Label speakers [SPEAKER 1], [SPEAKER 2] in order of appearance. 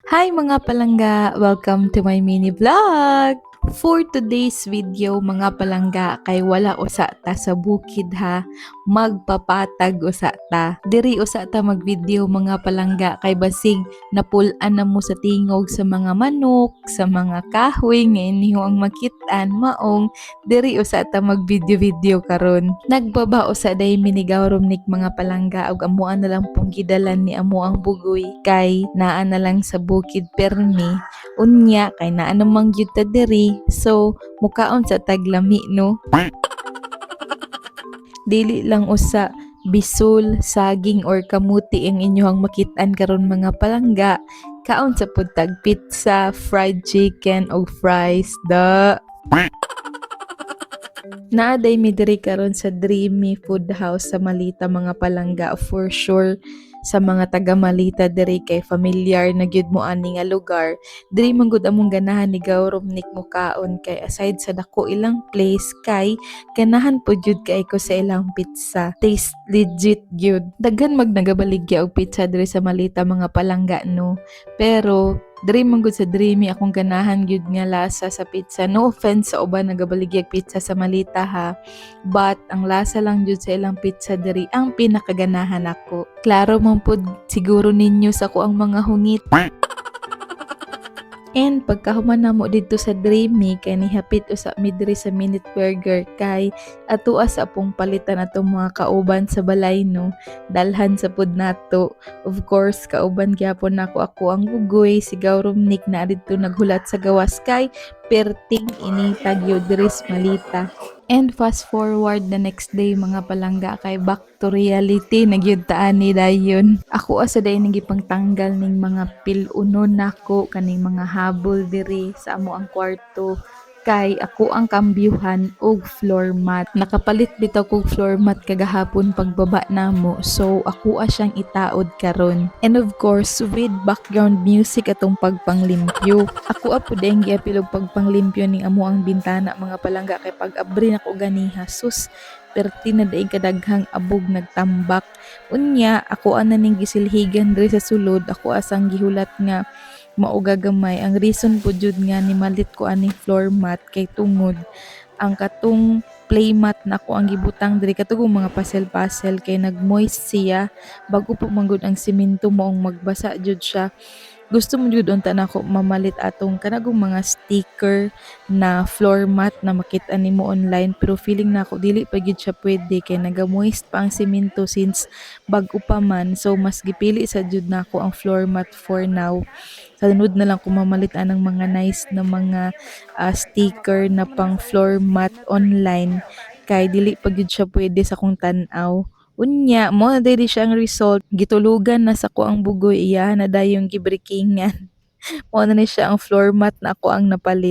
[SPEAKER 1] Hi mga palangga! Welcome to my mini vlog! For today's video mga palangga kay wala usa ta sa bukid ha, magpapatag usa ta. Diri usa ta magvideo mga palangga kay basig napulan na mo sa tingog sa mga manok, sa mga kahoy nga inyo ang makit-an maong diri usa ta magvideo-video karon. Nagbaba usa day minigaw rumnik mga palangga ug amuan na lang pong gidalan ni amo ang bugoy kay naa na lang sa bukid permi unya kay naa namang gyud ta diri so mukaon sa taglami no. Dili lang usa bisul, saging or kamuti ang inyohang makit-an karon mga palangga. Kaon sa pud tag pizza, fried chicken o fries da. Naaday mi diri karon sa Dreamy Food House sa Malita mga palangga for sure sa mga taga Malita diri kay familiar na gyud mo ani nga lugar. Diri man gud among ganahan ni Gawromnik mukaon kay aside sa dako ilang place kay ganahan po jud kay ko sa ilang pizza. Taste legit gyud. Daghan mag nagabaligya og pizza diri sa Malita mga palangga no. Pero diri man gud sa Dreamy akong ganahan gyud nga lasa sa pizza. No offense sa uban nagabaligyag pizza sa Malita ha. But ang lasa lang jud sa ilang pizza diri ang pinakaganahan ako. Klaro man pud siguro ninyo sa ko ang mga hungit. And pagkahuman na mo dito sa Dreamy kay nihapit usa mi diri sa Minute Burger kay atoa sa apong palitan atong mga kauban sa balay no. Dalhan sa pud nato. Of course kauban gyapon nako ako ang bugoy si Gawromnik na didto naghulat sa gawas kay perting initag yo diri sa Malita. And fast forward the next day mga palangga kay back to reality nagyud taan ni dayon. Ako asa day nagipang tanggal ning mga pilunon nako kaning mga habol diri sa amo ang kwarto kay ako ang kambyuhan og floor mat. Nakapalit bitaw kog floor mat kagahapon pagbaba namo. So ako siyang itaod karon. And of course with background music atong pagpanglimpyo. Ako apo deng giapilog pagpanglimpyo ning amo ang bintana mga palangga kay pag abri nako ganiha sus perti na daig kadaghang abog nagtambak. Unya ako ana ning gisilhigan diri sa sulod ako asang gihulat nga mauga gamay ang reason po jud nga ni malit ko ani floor mat kay tungod ang katong playmat na ko ang gibutang diri katugong mga pasel-pasel kay nagmoist siya bago po manggod ang semento moong magbasa jud siya. Gusto mo jud unta nako mamalit atong kanagong mga sticker na floor mat na makita nimo online pero feeling nako dili pa gyud siya pwede kay nagamoist pa ang semento since bag-o pa man so mas gipili sa jud nako ang floor mat for now. Sunod na lang ko mamalit anang mga nice na mga sticker na pang floor mat online kay dili pa gyud siya pwede sa kong tan-aw. Unya, mo na diri siya ang result. Gitulugan na sa ko ang bugoy iya na dayong gibrekingan. Mo na ni siya ang floor mat na ako ang napalit.